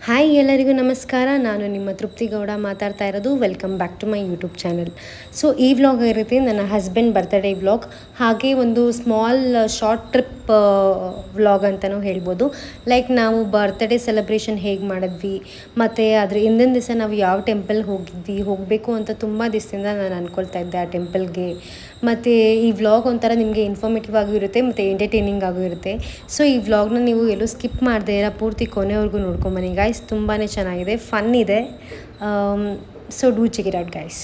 Hi ಎಲ್ಲರಿಗೂ ನಮಸ್ಕಾರ. ನಾನು ನಿಮ್ಮ ತೃಪ್ತಿ ಗೌಡ ಮಾತಾಡ್ತಾ ಇರೋದು. Welcome back to my YouTube channel. So ಈ ವ್ಲಾಗ್ ಇರುತ್ತೆ ನನ್ನ ಹಸ್ಬೆಂಡ್ ಬರ್ತ್ಡೇ ವ್ಲಾಗ್, ಹಾಗೆ ಒಂದು ಸ್ಮಾಲ್ ಶಾರ್ಟ್ ಟ್ರಿಪ್ ವ್ಲಾಗ್ ಅಂತಲೂ ಹೇಳ್ಬೋದು. ಲೈಕ್ ನಾವು ಬರ್ತ್ಡೇ ಸೆಲೆಬ್ರೇಷನ್ ಹೇಗೆ ಮಾಡಿದ್ವಿ, ಮತ್ತು ಅದ್ರ ಹಿಂದಿನ ದಿವಸ ನಾವು ಯಾವ ಟೆಂಪಲ್ ಹೋಗಬೇಕು ಅಂತ ತುಂಬ ದಿವಸದಿಂದ ನಾನು ಅಂದ್ಕೊಳ್ತಾ ಇದ್ದೆ ಆ ಟೆಂಪಲ್ಗೆ. ಮತ್ತು ಈ ವ್ಲಾಗ್ ಒಂಥರ ನಿಮಗೆ ಇನ್ಫಾರ್ಮೇಟಿವ್ ಆಗೂ ಇರುತ್ತೆ ಮತ್ತು ಎಂಟರ್ಟೈನಿಂಗ್ ಆಗೂ ಇರುತ್ತೆ. ಸೊ ಈ ವ್ಲಾಗ್ನ ನೀವು ಎಲ್ಲೂ ಸ್ಕಿಪ್ ಮಾಡದೇ ಇರೋ ಪೂರ್ತಿ ಕೊನೆವರೆಗೂ ನೋಡ್ಕೊಂಬನ್ನಿ ಗೈಸ್. ತುಂಬಾ ಚೆನ್ನಾಗಿದೆ, ಫನ್ ಇದೆ. So do check it out guys.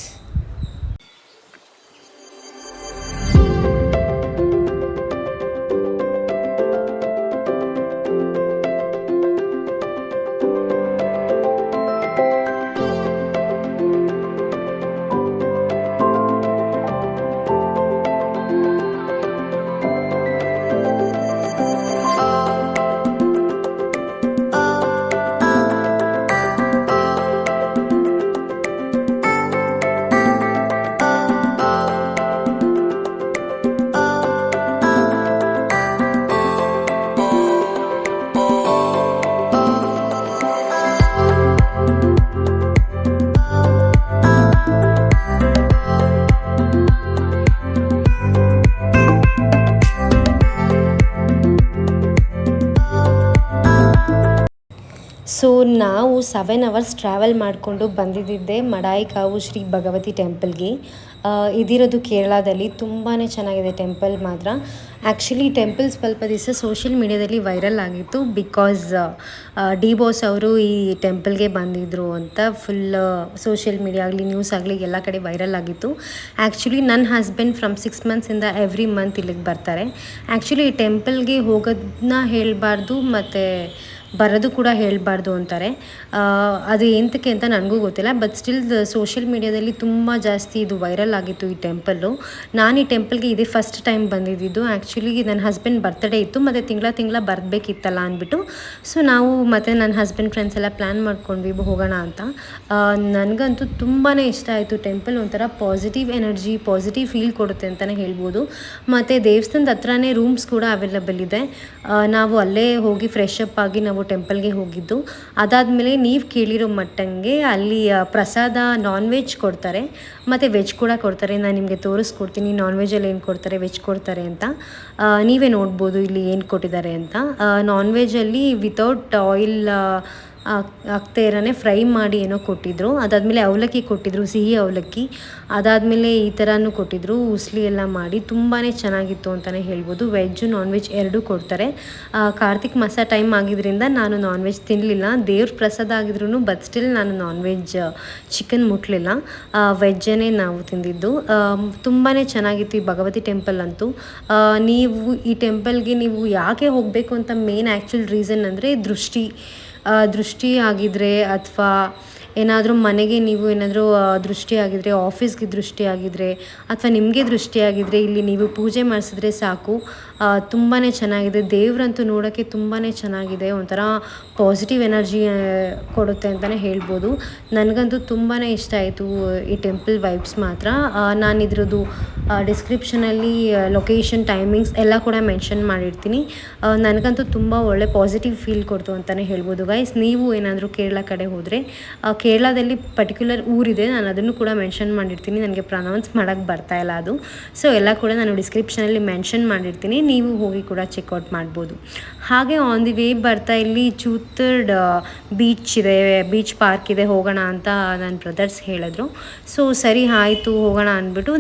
So ನಾವು 7 hours ಟ್ರಾವೆಲ್ ಮಾಡಿಕೊಂಡು ಬಂದಿದ್ದೆ ಮಡಾಯಿಕಾವು ಶ್ರೀ ಭಗವತಿ ಟೆಂಪಲ್ಗೆ. ಇದಿರೋದು ಕೇರಳದಲ್ಲಿ. ತುಂಬಾ ಚೆನ್ನಾಗಿದೆ ಟೆಂಪಲ್ ಮಾತ್ರ. ಆ್ಯಕ್ಚುಲಿ ಟೆಂಪಲ್ ಸ್ವಲ್ಪ ದಿವಸ ಸೋಷಿಯಲ್ ಮೀಡ್ಯಾದಲ್ಲಿ ವೈರಲ್ ಆಗಿತ್ತು, ಬಿಕಾಸ್ ಡಿ ಬಾಸ್ ಅವರು ಈ ಟೆಂಪಲ್ಗೆ ಬಂದಿದ್ದರು ಅಂತ ಫುಲ್ ಸೋಷಿಯಲ್ ಮೀಡ್ಯಾ ಆಗಲಿ ನ್ಯೂಸ್ ಆಗಲಿ ಎಲ್ಲ ಕಡೆ ವೈರಲ್ ಆಗಿತ್ತು. ಆ್ಯಕ್ಚುಲಿ ನನ್ನ husband from 6 months every month ಇಲ್ಲಿಗೆ ಬರ್ತಾರೆ. ಆ್ಯಕ್ಚುಲಿ ಈ ಟೆಂಪಲ್ಗೆ ಹೋಗೋದನ್ನ ಹೇಳಬಾರ್ದು ಮತ್ತು ಬರೋದು ಕೂಡ ಹೇಳಬಾರ್ದು ಅಂತಾರೆ. ಅದು ಎಂತಕ್ಕೆ ಅಂತ ನನಗೂ ಗೊತ್ತಿಲ್ಲ, ಬಟ್ ಸ್ಟಿಲ್ ಸೋಷಿಯಲ್ ಮೀಡ್ಯಾದಲ್ಲಿ ತುಂಬ ಜಾಸ್ತಿ ಇದು ವೈರಲ್ ಆಗಿತ್ತು ಈ ಟೆಂಪಲ್ಲು. ನಾನು ಈ ಟೆಂಪಲ್ಗೆ ಇದೇ ಫಸ್ಟ್ ಟೈಮ್ ಬಂದಿದ್ದು. ಆ್ಯಕ್ಚುಲಿ ನನ್ನ ಹಸ್ಬೆಂಡ್ ಬರ್ತ್ಡೇ ಇತ್ತು ಮತ್ತು ತಿಂಗಳ ಬರಬೇಕಿತ್ತಲ್ಲ ಅಂದ್ಬಿಟ್ಟು ಸೊ ನಾವು ಮತ್ತು ನನ್ನ ಹಸ್ಬೆಂಡ್ ಫ್ರೆಂಡ್ಸ್ ಎಲ್ಲ ಪ್ಲ್ಯಾನ್ ಮಾಡ್ಕೊಂಡ್ವಿ ಹೋಗೋಣ ಅಂತ. ನನಗಂತೂ ತುಂಬಾ ಇಷ್ಟ ಆಯಿತು ಟೆಂಪಲ್. ಒಂಥರ ಪಾಸಿಟಿವ್ ಎನರ್ಜಿ, ಪಾಸಿಟಿವ್ ಫೀಲ್ ಕೊಡುತ್ತೆ ಅಂತಲೇ ಹೇಳ್ಬೋದು. ಮತ್ತು ದೇವಸ್ಥಾನದ ಹತ್ರನೇ ರೂಮ್ಸ್ ಕೂಡ ಅವೈಲಬಲ್ ಇದೆ. ನಾವು ಅಲ್ಲೇ ಹೋಗಿ ಫ್ರೆಶ್ ಅಪ್ ಆಗಿ ನಾವು ಟೆಂಪಲ್ಗೆ ಹೋಗಿದ್ದು. ಅದಾದಮೇಲೆ ನೀವು ಕೇಳಿರೋ ಮಟ್ಟಂಗೆ ಅಲ್ಲಿ ಪ್ರಸಾದ ನಾನ್ ವೆಜ್ ಕೊಡ್ತಾರೆ ಮತ್ತು ವೆಜ್ ಕೂಡ ಕೊಡ್ತಾರೆ. ನಾನು ನಿಮಗೆ ತೋರಿಸ್ಕೊಡ್ತೀನಿ ನಾನ್ ವೆಜ್ಜಲ್ಲಿ ಏನು ಕೊಡ್ತಾರೆ, ವೆಜ್ ಕೊಡ್ತಾರೆ ಅಂತ. ನೀವೇ ನೋಡ್ಬೋದು ಇಲ್ಲಿ ಏನು ಕೊಟ್ಟಿದ್ದಾರೆ ಅಂತ. ನಾನ್ ವೆಜ್ಜಲ್ಲಿ ವಿತೌಟ್ ಆಯಿಲ್ ಆಗ್ತಾ ಇರೋನೇ ಫ್ರೈ ಮಾಡಿ ಏನೋ ಕೊಟ್ಟಿದ್ದರು. ಅದಾದಮೇಲೆ ಅವಲಕ್ಕಿ ಕೊಟ್ಟಿದ್ದರು, ಸಿಹಿ ಅವಲಕ್ಕಿ. ಅದಾದಮೇಲೆ ಈ ಥರನೂ ಕೊಟ್ಟಿದ್ದರು, ಉಸ್ಲಿ ಎಲ್ಲ ಮಾಡಿ. ತುಂಬಾ ಚೆನ್ನಾಗಿತ್ತು ಅಂತಲೇ ಹೇಳ್ಬೋದು. ವೆಜ್ಜು ನಾನ್ ವೆಜ್ ಎರಡೂ ಕೊಡ್ತಾರೆ. ಕಾರ್ತಿಕ್ ಮಾಸ ಟೈಮ್ ಆಗಿದ್ದರಿಂದ ನಾನು ನಾನ್ ವೆಜ್ ತಿನ್ನಲಿಲ್ಲ. ದೇವ್ರ ಪ್ರಸಾದ ಆಗಿದ್ರೂ ಬಟ್ ಸ್ಟಿಲ್ ನಾನು ನಾನ್ ವೆಜ್ ಚಿಕನ್ ಮುಟ್ಟಲಿಲ್ಲ, ವೆಜ್ಜನ್ನೇ ನಾವು ತಿಂದಿದ್ದು. ತುಂಬಾ ಚೆನ್ನಾಗಿತ್ತು ಈ ಭಗವತಿ ಟೆಂಪಲ್ ಅಂತೂ. ನೀವು ಈ ಟೆಂಪಲ್ಗೆ ನೀವು ಯಾಕೆ ಹೋಗಬೇಕು ಅಂತ ಮೇನ್ ಆ್ಯಕ್ಚುಲ್ ರೀಸನ್ ಅಂದರೆ ದೃಷ್ಟಿ ಆಗಿದ್ದರೆ, ಅಥವಾ ಏನಾದರೂ ಮನೆಗೆ ನೀವು ಏನಾದರೂ ದೃಷ್ಟಿ ಆಗಿದ್ದರೆ, ಆಫೀಸ್ಗೆ ದೃಷ್ಟಿ ಆಗಿದ್ದರೆ, ಅಥವಾ ನಿಮಗೆ ದೃಷ್ಟಿ ಆಗಿದ್ದರೆ ಇಲ್ಲಿ ನೀವು ಪೂಜೆ ಮಾಡಿಸಿದ್ರೆ ಸಾಕು. ತುಂಬಾ ಚೆನ್ನಾಗಿದೆ. ದೇವರಂತೂ ನೋಡೋಕ್ಕೆ ತುಂಬಾ ಚೆನ್ನಾಗಿದೆ. ಒಂಥರ ಪಾಸಿಟಿವ್ ಎನರ್ಜಿ ಕೊಡುತ್ತೆ ಅಂತಲೇ ಹೇಳ್ಬೋದು. ನನಗಂತೂ ತುಂಬಾ ಇಷ್ಟ ಆಯಿತು ಈ ಟೆಂಪಲ್ ವೈಬ್ಸ್ ಮಾತ್ರ. ನಾನು ಇದ್ರದ್ದು ಡಿಸ್ಕ್ರಿಪ್ಷನಲ್ಲಿ ಲೊಕೇಶನ್, ಟೈಮಿಂಗ್ಸ್ ಎಲ್ಲ ಕೂಡ ಮೆನ್ಷನ್ ಮಾಡಿರ್ತೀನಿ. ನನಗಂತೂ ತುಂಬ ಒಳ್ಳೆ ಪಾಸಿಟಿವ್ ಫೀಲ್ ಕೊಡ್ತು ಅಂತಲೇ ಹೇಳ್ಬೋದು ಗೈಸ್. ನೀವು ಏನಾದರೂ ಕೇರಳ ಕಡೆ ಹೋದರೆ, ಕೇರಳದಲ್ಲಿ ಪರ್ಟಿಕ್ಯುಲರ್ ಊರಿದೆ, ನಾನು ಅದನ್ನು ಕೂಡ ಮೆನ್ಷನ್ ಮಾಡಿರ್ತೀನಿ. ನನಗೆ ಪ್ರನೌನ್ಸ್ ಮಾಡೋಕ್ಕೆ ಬರ್ತಾಯಿಲ್ಲ ಅದು. ಸೊ ಎಲ್ಲ ಕೂಡ ನಾನು ಡಿಸ್ಕ್ರಿಪ್ಷನಲ್ಲಿ ಮೆನ್ಷನ್ ಮಾಡಿರ್ತೀನಿ, ನೀವು ಹೋಗಿ ಕೂಡ ಚೆಕ್ಔಟ್ ಮಾಡ್ಬೋದು. ಹಾಗೆ ಆನ್ ದಿ ವೇ ಬರ್ತಾ ಇಲ್ಲಿ ಚೂತರ್ಡ್ ಬೀಚ್ ಇದೆ, ಬೀಚ್ ಪಾರ್ಕ್ ಇದೆ, ಹೋಗೋಣ ಅಂತ ನನ್ನ ಬ್ರದರ್ಸ್ ಹೇಳಿದ್ರು. ಸೊ ಸರಿ ಆಯಿತು ಹೋಗೋಣ ಅಂದ್ಬಿಟ್ಟು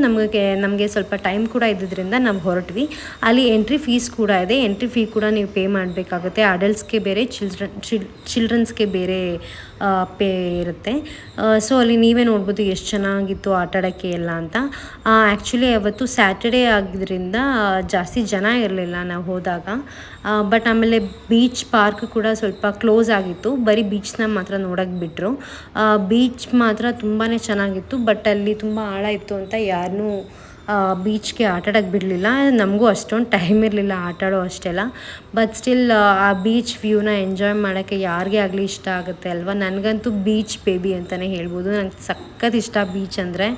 ನಮಗೆ ಸ್ವಲ್ಪ ಟೈಮ್ ಕೂಡ ಇದ್ದಿದ್ದರಿಂದ ನಾವು ಹೊರಟ್ವಿ. ಅಲ್ಲಿ ಎಂಟ್ರಿ ಫೀಸ್ ಕೂಡ ಇದೆ. ಎಂಟ್ರಿ ಫೀ ಕೂಡ ನೀವು ಪೇ ಮಾಡಬೇಕಾಗುತ್ತೆ. ಅಡಲ್ಟ್ಸ್ಗೆ ಬೇರೆ, ಚಿಲ್ಡ್ರನ್ಸ್ಗೆ ಬೇರೆ ಪೇ ಇರುತ್ತೆ. ಸೊ ಅಲ್ಲಿ ನೀವೇ ನೋಡ್ಬೋದು ಎಷ್ಟು ಚೆನ್ನಾಗಿತ್ತು ಆಟಾಡೋಕ್ಕೆ ಎಲ್ಲ ಅಂತ. ಆ್ಯಕ್ಚುಲಿ ಅವತ್ತು ಸ್ಯಾಟರ್ಡೇ ಆಗಿದ್ದರಿಂದ ಜಾಸ್ತಿ ಜನ ಇರಲಿಲ್ಲ ನಾವು ಹೋದಾಗ. ಬಟ್ ಆಮೇಲೆ ಬೀಚ್ ಪಾರ್ಕ್ ಕೂಡ ಸ್ವಲ್ಪ ಕ್ಲೋಸ್ ಆಗಿತ್ತು, ಬರೀ ಬೀಚ್ನ ಮಾತ್ರ ನೋಡೋಕ್ಕೆ ಬಿಟ್ಟರು. ಬೀಚ್ ಮಾತ್ರ ತುಂಬಾ ಚೆನ್ನಾಗಿತ್ತು, ಬಟ್ ಅಲ್ಲಿ ತುಂಬ ಆಳ ಇತ್ತು ಅಂತ ಯಾರನ್ನೂ ಬೀಚ್ಗೆ ಆಟಾಡೋಕ್ಕೆ ಬಿಡಲಿಲ್ಲ. ನಮಗೂ ಅಷ್ಟೊಂದು ಟೈಮ್ ಇರಲಿಲ್ಲ ಆಟಾಡೋ ಅಷ್ಟೆಲ್ಲ. ಬಟ್ ಸ್ಟಿಲ್ ಆ ಬೀಚ್ ವ್ಯೂನ ಎಂಜಾಯ್ ಮಾಡೋಕ್ಕೆ ಯಾರಿಗೇ ಆಗಲಿ ಇಷ್ಟ ಆಗುತ್ತೆ ಅಲ್ವಾ. ನನಗಂತೂ ಬೀಚ್ ಬೇಬಿ ಅಂತಲೇ ಹೇಳ್ಬೋದು. ನಂಗೆ ಸಖತ್ ಇಷ್ಟ ಬೀಚ್ ಅಂದರೆ.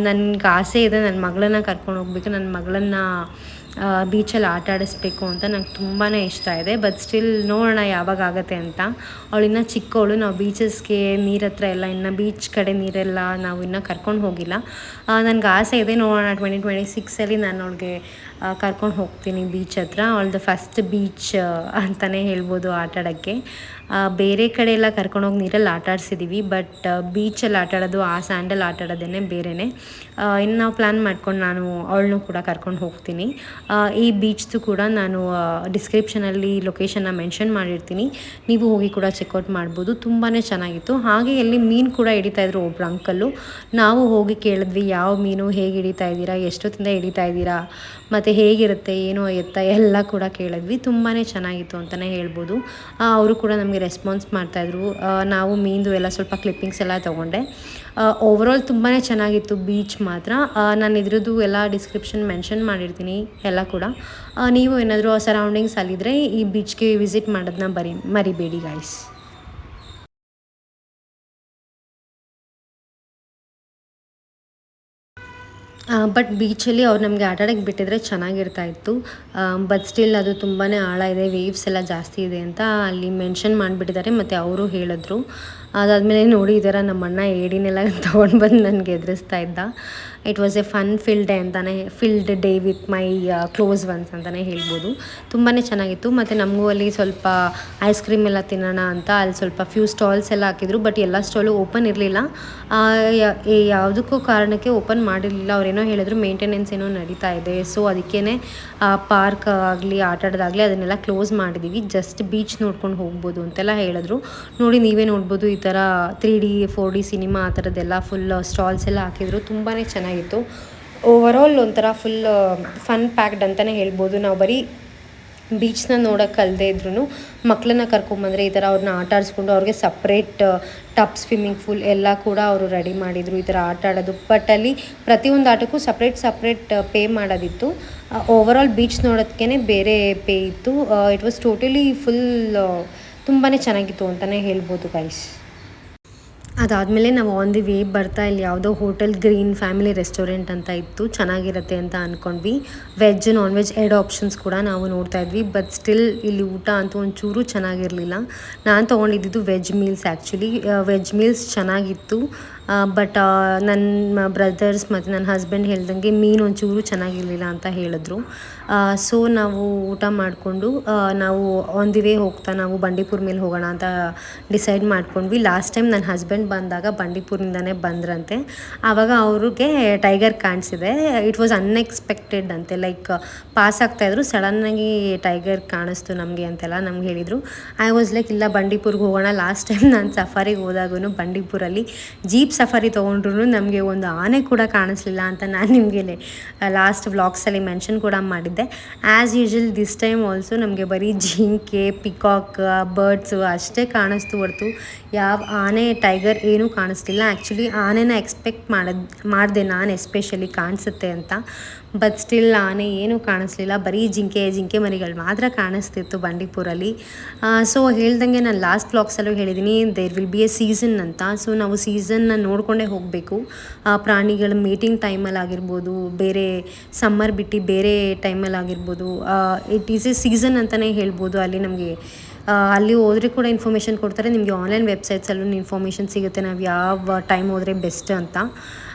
ನನಗೆ ಆಸೆ ಇದೆ ನನ್ನ ಮಗಳನ್ನ ಕರ್ಕೊಂಡು ಹೋಗ್ಬೇಕು. ನನ್ನ ಮಗಳನ್ನ ಬೀಚಲ್ಲಿ ಆಟ ಆಡಿಸ್ಬೇಕು ಅಂತ ನಂಗೆ ತುಂಬಾ ಇಷ್ಟ ಇದೆ. ಬಟ್ ಸ್ಟಿಲ್ ನೋಡೋಣ ಯಾವಾಗ ಆಗುತ್ತೆ ಅಂತ. ಅವಳಿನ್ನ ಚಿಕ್ಕವಳು, ನಾವು ಬೀಚಸ್ಗೆ ನೀರ ಹತ್ರ ಎಲ್ಲ ಇನ್ನು ಬೀಚ್ ಕಡೆ ನೀರೆಲ್ಲ ನಾವು ಇನ್ನೂ ಕರ್ಕೊಂಡು ಹೋಗಿಲ್ಲ. ನನಗೆ ಆಸೆ ಇದೆ, ನೋಡೋಣ 2026 ನಾನು ಅವಳಿಗೆ ಕರ್ಕೊಂಡು ಹೋಗ್ತೀನಿ ಬೀಚ್ ಹತ್ರ. ಅವಳದು ಫಸ್ಟ್ ಬೀಚ್ ಅಂತಲೇ ಹೇಳ್ಬೋದು ಆಟ ಆಡೋಕ್ಕೆ. ಬೇರೆ ಕಡೆ ಎಲ್ಲ ಕರ್ಕೊಂಡೋಗಿ ನೀರಲ್ಲಿ ಆಟ ಆಡಿಸಿದ್ದೀವಿ, ಬಟ್ ಬೀಚಲ್ಲಿ ಆಟ ಆಡೋದು, ಆ ಸ್ಯಾಂಡಲ್ ಆಟ ಆಡೋದೇ ಬೇರೆಯೇ. ಇನ್ನು ನಾವು ಪ್ಲ್ಯಾನ್ ಮಾಡ್ಕೊಂಡು ನಾನು ಅವಳನ್ನೂ ಕೂಡ ಕರ್ಕೊಂಡು ಹೋಗ್ತೀನಿ. ಈ ಬೀಚ್ದು ಕೂಡ ನಾನು ಡಿಸ್ಕ್ರಿಪ್ಷನಲ್ಲಿ ಲೊಕೇಶನ್ನ ಮೆನ್ಷನ್ ಮಾಡಿರ್ತೀನಿ, ನೀವು ಹೋಗಿ ಕೂಡ ಚೆಕ್ಔಟ್ ಮಾಡ್ಬೋದು. ತುಂಬಾ ಚೆನ್ನಾಗಿತ್ತು. ಹಾಗೆ ಅಲ್ಲಿ ಮೀನು ಕೂಡ ಹಿಡಿತಾಯಿದ್ರು ಒಬ್ಬರು ಅಂಕಲ್ಲು. ನಾವು ಹೋಗಿ ಕೇಳಿದ್ವಿ, ಯಾವ ಮೀನು, ಹೇಗೆ ಹಿಡಿತಾ ಇದ್ದೀರಾ, ಎಷ್ಟೊತ್ತಿಂದ ಹಿಡಿತಾ ಇದ್ದೀರಾ, ಮತ್ತು ಹೇಗಿರುತ್ತೆ, ಏನು ಎತ್ತ ಎಲ್ಲ ಕೂಡ ಕೇಳಿದ್ವಿ. ತುಂಬಾ ಚೆನ್ನಾಗಿತ್ತು ಅಂತಲೇ ಹೇಳ್ಬೋದು. ಅವರು ಕೂಡ ನಮಗೆ ರೆಸ್ಪಾನ್ಸ್ ಮಾಡ್ತಾಯಿದ್ರು. ನಾವು ಮೀನ್ದು ಎಲ್ಲ ಸ್ವಲ್ಪ ಕ್ಲಿಪ್ಪಿಂಗ್ಸ್ ಎಲ್ಲ ತೊಗೊಂಡೆ. ಓವರಾಲ್ ತುಂಬಾ ಚೆನ್ನಾಗಿತ್ತು ಬೀಚ್ ಮಾತ್ರ. ನಾನು ಇದ್ರದ್ದು ಎಲ್ಲ ಡಿಸ್ಕ್ರಿಪ್ಷನ್ ಮೆನ್ಷನ್ ಮಾಡಿರ್ತೀನಿ ಎಲ್ಲ ಕೂಡ. ನೀವು ಏನಾದರೂ ಸರೌಂಡಿಂಗ್ಸ್ ಅಲ್ಲಿದ್ದರೆ ಈ ಬೀಚ್ಗೆ ವಿಸಿಟ್ ಮಾಡೋದನ್ನ ಮರಿಬೇಡಿ ಗೈಸ್. ಬಟ್ ಬೀಚಲ್ಲಿ ಅವ್ರು ನಮಗೆ ಆಟ ಆಡೋಕ್ಕೆ ಬಿಟ್ಟಿದ್ರೆ ಚೆನ್ನಾಗಿರ್ತಾಯಿತ್ತು. ಬಟ್ ಸ್ಟಿಲ್ ಅದು ತುಂಬಾ ಆಳ ಇದೆ, ವೇವ್ಸ್ ಎಲ್ಲ ಜಾಸ್ತಿ ಇದೆ ಅಂತ ಅಲ್ಲಿ ಮೆನ್ಷನ್ ಮಾಡಿಬಿಟ್ಟಿದ್ದಾರೆ. ಮತ್ತು ಅವರು ಹೇಳಿದ್ರು. ಅದಾದಮೇಲೆ ನೋಡಿ ಈ ಥರ ನಮ್ಮ ಅಣ್ಣ ಏಡಿನೆಲ್ಲ ತೊಗೊಂಡು ಬಂದು ನನಗೆ ಎದುರಿಸ್ತಾ ಇದ್ದ. It was A filled day with my close once ಅಂತಲೇ ಹೇಳ್ಬೋದು. ತುಂಬಾ ಚೆನ್ನಾಗಿತ್ತು. ಮತ್ತು ನಮಗೂ ಅಲ್ಲಿ ಸ್ವಲ್ಪ ಐಸ್ ಕ್ರೀಮ್ ಎಲ್ಲ ತಿನ್ನೋಣ ಅಂತ ಅಲ್ಲಿ ಸ್ವಲ್ಪ ಫ್ಯೂ ಸ್ಟಾಲ್ಸ್ ಎಲ್ಲ ಹಾಕಿದ್ರು. ಬಟ್ ಎಲ್ಲ ಸ್ಟಾಲು ಓಪನ್ ಇರಲಿಲ್ಲ. ಯಾವುದಕ್ಕೂ ಕಾರಣಕ್ಕೆ ಓಪನ್ ಮಾಡಿರಲಿಲ್ಲ. ಅವರೇನೋ ಹೇಳಿದ್ರು ಮೇಂಟೆನೆನ್ಸ್ ಏನೋ ನಡೀತಾ ಇದೆ, ಸೊ ಅದಕ್ಕೇ ಪಾರ್ಕ್ ಆಗಲಿ ಆಟ ಆಡೋದಾಗಲಿ ಅದನ್ನೆಲ್ಲ ಕ್ಲೋಸ್ ಮಾಡಿದ್ದೀವಿ, ಜಸ್ಟ್ ಬೀಚ್ ನೋಡ್ಕೊಂಡು ಹೋಗ್ಬೋದು ಅಂತೆಲ್ಲ ಹೇಳಿದ್ರು. ನೋಡಿ ನೀವೇ ನೋಡ್ಬೋದು, ಈ ಥರ 3D 4D ಸಿನಿಮಾ ಆ ಥರದ್ದೆಲ್ಲ ಫುಲ್ ಸ್ಟಾಲ್ಸ್ ಎಲ್ಲ ಹಾಕಿದ್ರು. ತುಂಬಾ ಚೆನ್ನಾಗಿತ್ತು. ಓವರಾಲ್ ಒಂಥರ ಫುಲ್ ಫನ್ ಪ್ಯಾಕ್ಡ್ ಅಂತಲೇ ಹೇಳ್ಬೋದು. ನಾವು ಬರೀ ಬೀಚ್ನ ನೋಡೋಕ್ಕೆ ಅಲ್ಲದೆ ಇದ್ರೂ ಮಕ್ಕಳನ್ನ ಕರ್ಕೊಂಬಂದರೆ ಈ ಥರ ಅವ್ರನ್ನ ಆಟ ಆಡಿಸ್ಕೊಂಡು ಅವ್ರಿಗೆ ಸಪ್ರೇಟ್ ಟಬ್, ಸ್ವಿಮ್ಮಿಂಗ್ ಪೂಲ್ ಎಲ್ಲ ಕೂಡ ಅವರು ರೆಡಿ ಮಾಡಿದರು ಈ ಥರ ಆಟ ಆಡೋದು. ಬಟ್ ಅಲ್ಲಿ ಪ್ರತಿಯೊಂದು ಆಟಕ್ಕೂ ಸಪ್ರೇಟ್ ಪೇ ಮಾಡೋದಿತ್ತು. ಓವರಾಲ್ ಬೀಚ್ ನೋಡೋದಕ್ಕೇ ಬೇರೆ ಪೇ ಇತ್ತು. ಇಟ್ ವಾಸ್ ಟೋಟಲಿ ಫುಲ್ ತುಂಬಾ ಚೆನ್ನಾಗಿತ್ತು ಅಂತಲೇ ಹೇಳ್ಬೋದು ಗೈಸ್. ಅದಾದಮೇಲೆ ನಾವು ಆನ್ ದಿ ವೇ ಬರ್ತಾ ಇಲ್ಲಿ ಯಾವುದೋ ಹೋಟೆಲ್ ಗ್ರೀನ್ ಫ್ಯಾಮಿಲಿ ರೆಸ್ಟೋರೆಂಟ್ ಅಂತ ಇತ್ತು, ಚೆನ್ನಾಗಿರುತ್ತೆ ಅಂತ ಅಂದ್ಕೊಂಡ್ವಿ. ವೆಜ್ ನಾನ್ ವೆಜ್ 2 ಆಪ್ಷನ್ಸ್ ಕೂಡ ನಾವು ನೋಡ್ತಾ ಇದ್ವಿ. ಬಟ್ ಸ್ಟಿಲ್ ಇಲ್ಲಿ ಊಟ ಅಂತೂ ಒಂಚೂರು ಚೆನ್ನಾಗಿರಲಿಲ್ಲ. ನಾನು ತೊಗೊಂಡಿದ್ದು veg meals. Actually veg meals ಚೆನ್ನಾಗಿತ್ತು. ಬಟ್ ನನ್ನ ಬ್ರದರ್ಸ್ ಮತ್ತು ನನ್ನ ಹಸ್ಬೆಂಡ್ ಹೇಳ್ದಂಗೆ ಮೀನು ಒಂಚೂರು ಚೆನ್ನಾಗಿರಲಿಲ್ಲ ಅಂತ ಹೇಳಿದ್ರು. ಸೊ ನಾವು ಊಟ ಮಾಡಿಕೊಂಡು ನಾವು ಆನ್ ದಿ ವೇ ಹೋಗ್ತಾ ನಾವು ಬಂಡೀಪುರ ಮೇಲೆ ಹೋಗೋಣ ಅಂತ ಡಿಸೈಡ್ ಮಾಡ್ಕೊಂಡ್ವಿ. ಲಾಸ್ಟ್ ಟೈಮ್ ನನ್ನ ಹಸ್ಬೆಂಡ್ ಬಂದಾಗ ಬಂಡೀಪುರಿಂದನೇ ಬಂದ್ರಂತೆ. ಆವಾಗ ಅವ್ರಿಗೆ ಟೈಗರ್ ಕಾಣಿಸಿದೆ. ಇಟ್ ವಾಸ್ ಅನ್ಎಕ್ಸ್ಪೆಕ್ಟೆಡ್ ಅಂತೆ, ಲೈಕ್ ಪಾಸ್ ಆಗ್ತಾಯಿದ್ರು, ಸಡನ್ನಾಗಿ ಟೈಗರ್ ಕಾಣಿಸ್ತು ನಮಗೆ ಅಂತೆಲ್ಲ ನಮ್ಗೆ ಹೇಳಿದರು. ಐ ವಾಸ್ ಲೈಕ್ ಇಲ್ಲ ಬಂಡೀಪುರ್ಗೆ ಹೋಗೋಣ. ಲಾಸ್ಟ್ ಟೈಮ್ ನಾನು ಸಫಾರಿಗೆ ಹೋದಾಗೂ ಬಂಡೀಪುರಲ್ಲಿ ಜೀಪ್ ಸಫಾರಿ ತೊಗೊಂಡ್ರು ನಮಗೆ ಒಂದು ಆನೆ ಕೂಡ ಕಾಣಿಸ್ಲಿಲ್ಲ ಅಂತ ನಾನು ನಿಮಗೆ ಲಾಸ್ಟ್ ವ್ಲಾಗ್ಸಲ್ಲಿ ಮೆನ್ಷನ್ ಕೂಡ ಮಾಡಿದ್ದೆ. As usual this time also ನಮಗೆ ಬರೀ ಜಿಂಕೆ, ಪಿಕಾಕ್, ಬರ್ಡ್ಸು ಅಷ್ಟೇ ಕಾಣಿಸ್ತು ಹೊರತು ಯಾವ ಆನೆ, ಟೈಗರ್ ಏನೂ ಕಾಣಿಸ್ಲಿಲ್ಲ. ಆ್ಯಕ್ಚುಲಿ ಆನೆನ ಎಕ್ಸ್ಪೆಕ್ಟ್ ಮಾಡಿದೆ ನಾನು ಎಸ್ಪೆಷಲಿ ಕಾಣಿಸುತ್ತೆ ಅಂತ. ಬಟ್ ಸ್ಟಿಲ್ ಆನೆ ಏನೂ ಕಾಣಿಸ್ಲಿಲ್ಲ, ಬರೀ ಜಿಂಕೆ ಮರಿಗಳು ಮಾತ್ರ ಕಾಣಿಸ್ತಿತ್ತು ಬಂಡೀಪುರಲ್ಲಿ. ಸೊ ಹೇಳ್ದಂಗೆ ನಾನು ಲಾಸ್ಟ್ ವ್ಲಾಗ್ಸಲ್ಲೂ ಹೇಳಿದ್ದೀನಿ, there will be a season ಅಂತ. ಸೊ ನಾವು ಸೀಸನ್ನ ನೋಡಿಕೊಂಡೇ ಹೋಗಬೇಕು. ಪ್ರಾಣಿಗಳ ಮೀಟಿಂಗ್ ಟೈಮಲ್ಲಿ ಆಗಿರ್ಬೋದು, ಬೇರೆ ಸಮ್ಮರ್ ಬಿಟ್ಟು ಬೇರೆ ಟೈಮಲ್ಲಿ ಆಗಿರ್ಬೋದು, ಇಟ್ ಈಸ್ ಎ ಸೀಸನ್ ಅಂತಲೇ ಹೇಳ್ಬೋದು. ಅಲ್ಲಿ ನಮಗೆ ಅಲ್ಲಿ ಹೋದರೆ ಕೂಡ ಇನ್ಫಾರ್ಮೇಷನ್ ಕೊಡ್ತಾರೆ. ನಿಮಗೆ ಆನ್ಲೈನ್ ವೆಬ್ಸೈಟ್ಸಲ್ಲೂ ಇನ್ಫಾರ್ಮೇಷನ್ ಸಿಗುತ್ತೆ ನಾವು ಯಾವ ಟೈಮ್ ಹೋದರೆ ಬೆಸ್ಟ್ ಅಂತ.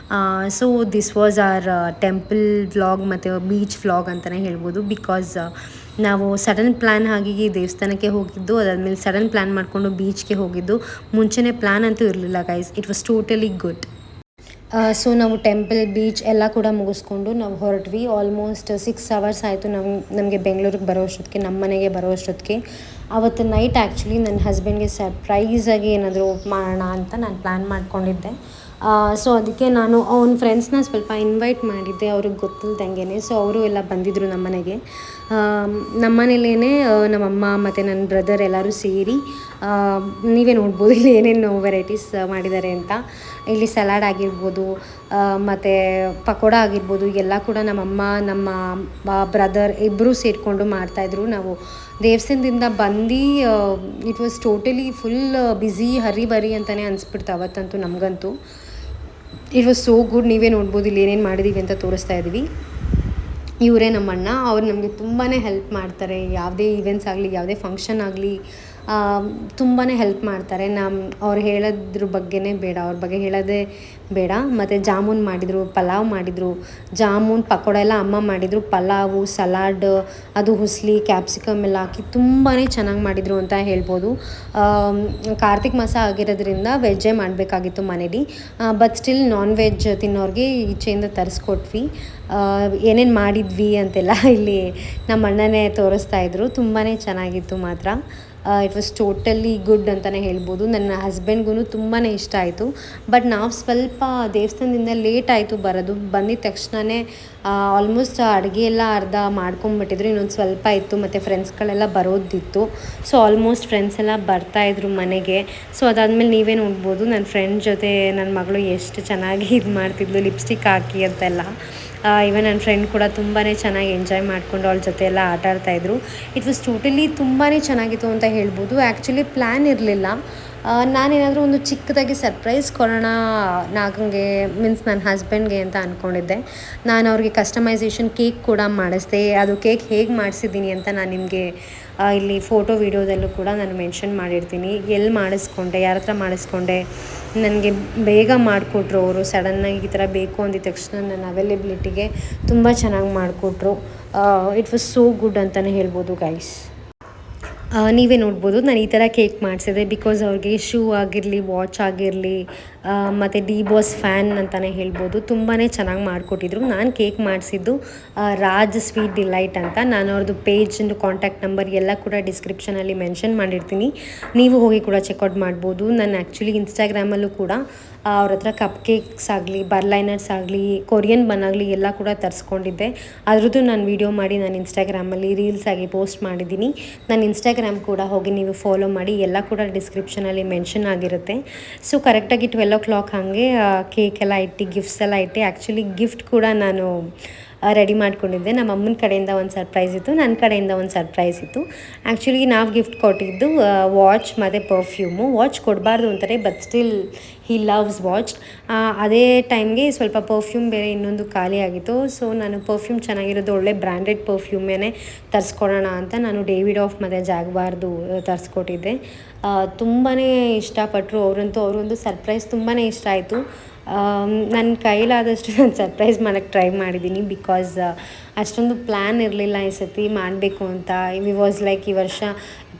So this was our temple vlog ಮತ್ತು ಬೀಚ್ ವ್ಲಾಗ್ ಅಂತಲೇ ಹೇಳ್ಬೋದು. ಬಿಕಾಸ್ ನಾವು ಸಡನ್ ಪ್ಲ್ಯಾನ್ ಆಗಿ ದೇವಸ್ಥಾನಕ್ಕೆ ಹೋಗಿದ್ದು, ಅದಾದಮೇಲೆ ಸಡನ್ ಪ್ಲ್ಯಾನ್ ಮಾಡಿಕೊಂಡು ಬೀಚ್ಗೆ ಹೋಗಿದ್ದು. ಮುಂಚೆನೇ ಪ್ಲ್ಯಾನ್ ಅಂತೂ ಇರಲಿಲ್ಲ guys. It was totally good. So ನಾವು ಟೆಂಪಲ್, ಬೀಚ್ ಎಲ್ಲ ಕೂಡ ಮುಗಿಸ್ಕೊಂಡು ನಾವು ಹೊರಟ್ವಿ. ಆಲ್ಮೋಸ್ಟ್ 6 hours ಆಯಿತು ನಮಗೆ ಬೆಂಗಳೂರಿಗೆ ಬರೋ ಅಷ್ಟೊತ್ತಿಗೆ, ನಮ್ಮ ಮನೆಗೆ ಬರೋ ಅಷ್ಟೊತ್ತಿಗೆ. ಆವತ್ತು ನೈಟ್ ಆ್ಯಕ್ಚುಲಿ ನನ್ನ ಹಸ್ಬೆಂಡ್ಗೆ ಸರ್ಪ್ರೈಸಾಗಿ ಏನಾದರೂ ಮಾಡೋಣ ಅಂತ ನಾನು ಪ್ಲ್ಯಾನ್ ಮಾಡ್ಕೊಂಡಿದ್ದೆ. ಸೊ ಅದಕ್ಕೆ ನಾನು ಅವ್ನ ಫ್ರೆಂಡ್ಸ್ನ ಸ್ವಲ್ಪ ಇನ್ವೈಟ್ ಮಾಡಿದ್ದೆ, ಅವ್ರಿಗೆ ಗೊತ್ತಿಲ್ದಂಗೆ. ಸೊ ಅವರು ಎಲ್ಲ ಬಂದಿದ್ದರು ನಮ್ಮ ಮನೆಗೆ. ನಮ್ಮ ಮನೇಲೇ ನಮ್ಮಮ್ಮ ಮತ್ತು ನನ್ನ ಬ್ರದರ್ ಎಲ್ಲರೂ ಸೇರಿ, ನೀವೇ ನೋಡ್ಬೋದು ಇಲ್ಲಿ ಏನೇನು ವೆರೈಟೀಸ್ ಮಾಡಿದ್ದಾರೆ ಅಂತ. ಇಲ್ಲಿ ಸಲಾಡ್ ಆಗಿರ್ಬೋದು, ಮತ್ತು ಪಕೋಡ ಆಗಿರ್ಬೋದು, ಎಲ್ಲ ಕೂಡ ನಮ್ಮಮ್ಮ, ನಮ್ಮ ಬ್ರದರ್ ಇಬ್ಬರೂ ಸೇರಿಕೊಂಡು ಮಾಡ್ತಾಯಿದ್ರು. ನಾವು ದೇವಸ್ಥಾನದಿಂದ ಬಂದು it was totally full busy, ಹರಿ ಬರಿ ಅಂತಲೇ ಅನಿಸ್ಬಿಡ್ತು ಅವತ್ತಂತೂ ನಮಗಂತೂ. It was so good. ನೀವೇ ನೋಡ್ಬೋದು ಇಲ್ಲಿ ಏನೇನು ಮಾಡಿದ್ದೀವಿ ಅಂತ ತೋರಿಸ್ತಾ ಇದ್ದೀವಿ. ಇವರೇ ನಮ್ಮಣ್ಣ. ಅವ್ರು ನಮಗೆ ತುಂಬಾ ಹೆಲ್ಪ್ ಮಾಡ್ತಾರೆ. ಯಾವುದೇ ಈವೆಂಟ್ಸ್ ಆಗಲಿ, ಯಾವುದೇ ಫಂಕ್ಷನ್ ಆಗಲಿ ತುಂಬಾ ಹೆಲ್ಪ್ ಮಾಡ್ತಾರೆ. ಅವ್ರು ಹೇಳೋದ್ರ ಬಗ್ಗೆನೇ ಬೇಡ, ಅವ್ರ ಬಗ್ಗೆ ಹೇಳೋದೇ ಬೇಡ. ಮತ್ತು ಜಾಮೂನ್ ಮಾಡಿದರು, ಪಲಾವ್ ಮಾಡಿದರು, ಜಾಮೂನ್ ಪಕೋಡ ಎಲ್ಲ ಅಮ್ಮ ಮಾಡಿದರು. ಪಲಾವು, ಸಲಾಡ್, ಅದು ಹುಸ್ಲಿ, ಕ್ಯಾಪ್ಸಿಕಮ್ ಎಲ್ಲ ಹಾಕಿ ತುಂಬಾ ಚೆನ್ನಾಗಿ ಮಾಡಿದರು ಅಂತ ಹೇಳ್ಬೋದು. ಕಾರ್ತಿಕ್ ಮಾಸ ಆಗಿರೋದ್ರಿಂದ ವೆಜ್ಜೇ ಮಾಡಬೇಕಾಗಿತ್ತು ಮನೇಲಿ. ಬಟ್ ಸ್ಟಿಲ್ ನಾನ್ ವೆಜ್ ತಿನ್ನೋರಿಗೆ ಈಚೆಯಿಂದ ತರಿಸ್ಕೊಟ್ವಿ. ಏನೇನು ಮಾಡಿದ್ವಿ ಅಂತೆಲ್ಲ ಇಲ್ಲಿ ನಮ್ಮ ಅಣ್ಣನೇ ತೋರಿಸ್ತಾಯಿದ್ರು. ತುಂಬಾ ಚೆನ್ನಾಗಿತ್ತು ಮಾತ್ರ. ಇಟ್ ವಾಸ್ ಟೋಟಲಿ ಗುಡ್ ಅಂತಲೇ ಹೇಳ್ಬೋದು. ನನ್ನ ಹಸ್ಬೆಂಡ್ಗೂ ತುಂಬಾ ಇಷ್ಟ ಆಯಿತು. ಬಟ್ ನಾವು ಸ್ವಲ್ಪ ದೇವಸ್ಥಾನದಿಂದ ಲೇಟ್ ಆಯಿತು ಬರೋದು. ಬಂದಿದ ತಕ್ಷಣವೇ ಆಲ್ಮೋಸ್ಟ್ ಅಡುಗೆ ಎಲ್ಲ ಅರ್ಧ ಮಾಡ್ಕೊಂಬಿಟ್ಟಿದ್ರು, ಇನ್ನೊಂದು ಸ್ವಲ್ಪ ಇತ್ತು. ಮತ್ತು ಫ್ರೆಂಡ್ಸ್ಗಳೆಲ್ಲ ಬರೋದಿತ್ತು. ಸೊ ಆಲ್ಮೋಸ್ಟ್ ಫ್ರೆಂಡ್ಸ್ ಎಲ್ಲ ಬರ್ತಾಯಿದ್ರು ಮನೆಗೆ. ಸೊ ಅದಾದಮೇಲೆ ನೀವೇ ನೋಡ್ಬೋದು ನನ್ನ ಫ್ರೆಂಡ್ ಜೊತೆ ನನ್ನ ಮಗಳು ಎಷ್ಟು ಚೆನ್ನಾಗಿ ಇದು ಮಾಡ್ತಿದ್ಲು, ಲಿಪ್ಸ್ಟಿಕ್ ಹಾಕಿ ಅಂತೆಲ್ಲ. ಇವನ್ ನನ್ನ ಫ್ರೆಂಡ್ ಕೂಡ ತುಂಬಾ ಚೆನ್ನಾಗಿ ಎಂಜಾಯ್ ಮಾಡಿಕೊಂಡು ಅವಳ ಜೊತೆ ಎಲ್ಲ ಆಟ ಆಡ್ತಾಯಿದ್ರು. ಇಟ್ ವಾಸ್ ಟೋಟಲಿ ತುಂಬಾ ಚೆನ್ನಾಗಿತ್ತು ಅಂತ ಹೇಳ್ಬೋದು. ಆ್ಯಕ್ಚುಲಿ ಪ್ಲ್ಯಾನ್ ಇರಲಿಲ್ಲ. ನಾನೇನಾದರೂ ಒಂದು ಚಿಕ್ಕದಾಗಿ ಸರ್ಪ್ರೈಸ್ ಕೊಡೋಣ ನಾಗಂಗೆ, ಮೀನ್ಸ್ ನನ್ನ ಹಸ್ಬೆಂಡ್ಗೆ ಅಂತ ಅಂದ್ಕೊಂಡಿದ್ದೆ. ನಾನು ಅವ್ರಿಗೆ ಕಸ್ಟಮೈಸೇಷನ್ ಕೇಕ್ ಕೂಡ ಮಾಡಿಸ್ದೆ. ಅದು ಕೇಕ್ ಹೇಗೆ ಮಾಡಿಸಿದ್ದೀನಿ ಅಂತ ನಾನು ನಿಮಗೆ ಇಲ್ಲಿ ಫೋಟೋ ವೀಡಿಯೋದಲ್ಲೂ ಕೂಡ ನಾನು ಮೆನ್ಷನ್ ಮಾಡಿರ್ತೀನಿ. ಎಲ್ಲಿ ಮಾಡಿಸ್ಕೊಂಡೆ, ಯಾರ ಹತ್ರ ಮಾಡಿಸ್ಕೊಂಡೆ, ನನಗೆ ಬೇಗ ಮಾಡಿಕೊಟ್ರು ಅವರು. ಸಡನ್ನಾಗಿ ಈ ಥರ ಬೇಕು ಅಂದಿದ ತಕ್ಷಣ ನನ್ನ ಅವೈಲೇಬಿಲಿಟಿಗೆ ತುಂಬ ಚೆನ್ನಾಗಿ ಮಾಡಿಕೊಟ್ರು. ಇಟ್ ವಾಸ್ ಸೋ ಗುಡ್ ಅಂತಲೇ ಹೇಳ್ಬೋದು ಗೈಸ್. ನೀವೇ ನೋಡ್ಬೋದು ನಾನು ಈ ಥರ ಕೇಕ್ ಮಾಡಿಸಿದೆ. ಬಿಕಾಸ್ ಅವ್ರಿಗೆ ಶೂ ಆಗಿರಲಿ, ವಾಚ್ ಆಗಿರಲಿ, ಮತ್ತು ಡಿ ಬಾಸ್ ಫ್ಯಾನ್ ಅಂತಲೇ ಹೇಳ್ಬೋದು. ತುಂಬಾ ಚೆನ್ನಾಗಿ ಮಾಡಿಕೊಟ್ಟಿದ್ರು. ನಾನು ಕೇಕ್ ಮಾಡಿಸಿದ್ದು ರಾಜ್ ಸ್ವೀಟ್ ಡಿಲೈಟ್ ಅಂತ. ನಾನು ಅವ್ರದ್ದು ಪೇಜಿಂದು ಕಾಂಟ್ಯಾಕ್ಟ್ ನಂಬರ್ ಎಲ್ಲ ಕೂಡ ಡಿಸ್ಕ್ರಿಪ್ಷನಲ್ಲಿ ಮೆನ್ಷನ್ ಮಾಡಿರ್ತೀನಿ. ನೀವು ಹೋಗಿ ಕೂಡ ಚೆಕ್ಔಟ್ ಮಾಡ್ಬೋದು. ನಾನು ಆ್ಯಕ್ಚುಲಿ ಇನ್ಸ್ಟಾಗ್ರಾಮಲ್ಲೂ ಕೂಡ ಅವ್ರ ಹತ್ರ ಕಪ್ ಕೇಕ್ಸ್ ಆಗಲಿ, ಬರ್ಲೈನರ್ಸ್ ಆಗಲಿ, ಕೊರಿಯನ್ ಬನ್ ಆಗಲಿ ಎಲ್ಲ ಕೂಡ ತರಿಸ್ಕೊಂಡಿದ್ದೆ. ಅದ್ರದ್ದು ನಾನು ವೀಡಿಯೋ ಮಾಡಿ ನಾನು ಇನ್ಸ್ಟಾಗ್ರಾಮಲ್ಲಿ ರೀಲ್ಸ್ ಆಗಿ ಪೋಸ್ಟ್ ಮಾಡಿದ್ದೀನಿ. ನನ್ನ ಇನ್ಸ್ಟಾಗ್ರಾಮ್ ಕೂಡ ಹೋಗಿ ನೀವು ಫಾಲೋ ಮಾಡಿ, ಎಲ್ಲ ಕೂಡ ಡಿಸ್ಕ್ರಿಪ್ಷನಲ್ಲಿ ಮೆನ್ಷನ್ ಆಗಿರುತ್ತೆ. ಸೊ ಕರೆಕ್ಟಾಗಿ 12 ಹಾಗೆ ಕೇಕ್ ಎಲ್ಲ ಇಟ್ಟು, ಗಿಫ್ಟ್ಸ್ ಎಲ್ಲ ಇಟ್ಟು, ಆ್ಯಕ್ಚುಲಿ ಗಿಫ್ಟ್ ಕೂಡ ನಾನು ರೆಡಿ ಮಾಡ್ಕೊಂಡಿದ್ದೆ. ನಮ್ಮ ಅಮ್ಮನ ಕಡೆಯಿಂದ ಒಂದು ಸರ್ಪ್ರೈಸ್ ಇತ್ತು, ನನ್ನ ಕಡೆಯಿಂದ ಒಂದು ಸರ್ಪ್ರೈಸ್ ಇತ್ತು. ಆ್ಯಕ್ಚುಲಿ ನಾವು ಗಿಫ್ಟ್ ಕೊಟ್ಟಿದ್ದು ವಾಚ್ ಮತ್ತು ಪರ್ಫ್ಯೂಮು. ವಾಚ್ ಕೊಡಬಾರ್ದು ಅಂತಾರೆ, but still he loves watch. ಅದೇ ಟೈಮ್ಗೆ ಸ್ವಲ್ಪ ಪರ್ಫ್ಯೂಮ್ ಬೇರೆ ಇನ್ನೊಂದು ಖಾಲಿ ಆಗಿತ್ತು. ಸೊ ನಾನು ಪರ್ಫ್ಯೂಮ್ ಚೆನ್ನಾಗಿರೋದು ಒಳ್ಳೆ ಬ್ರ್ಯಾಂಡೆಡ್ ಪರ್ಫ್ಯೂಮೇನೆ ತರಿಸ್ಕೊಡೋಣ ಅಂತ ನಾನು ಡೇವಿಡ್ ಆಫ್ ಮತ್ತು ಜಾಗ್ವಾರ್ದು ತರಿಸ್ಕೊಟ್ಟಿದ್ದೆ. ತುಂಬಾ ಇಷ್ಟಪಟ್ಟರು ಅವರಂತೂ. ಅವ್ರಿಗೊಂದು ಸರ್ಪ್ರೈಸ್ ತುಂಬಾ ಇಷ್ಟ ಆಯಿತು. ನನ್ನ ಕೈಲಾದಷ್ಟು ನಾನು ಸರ್ಪ್ರೈಸ್ ಮಾಡೋಕ್ಕೆ ಟ್ರೈ ಮಾಡಿದ್ದೀನಿ. ಬಿಕಾಸ್ ಅಷ್ಟೊಂದು ಪ್ಲ್ಯಾನ್ ಇರಲಿಲ್ಲ ಈ ಸತಿ ಮಾಡಬೇಕು ಅಂತ. ವಿ ವಾಸ್ ಲೈಕ್ ಈ ವರ್ಷ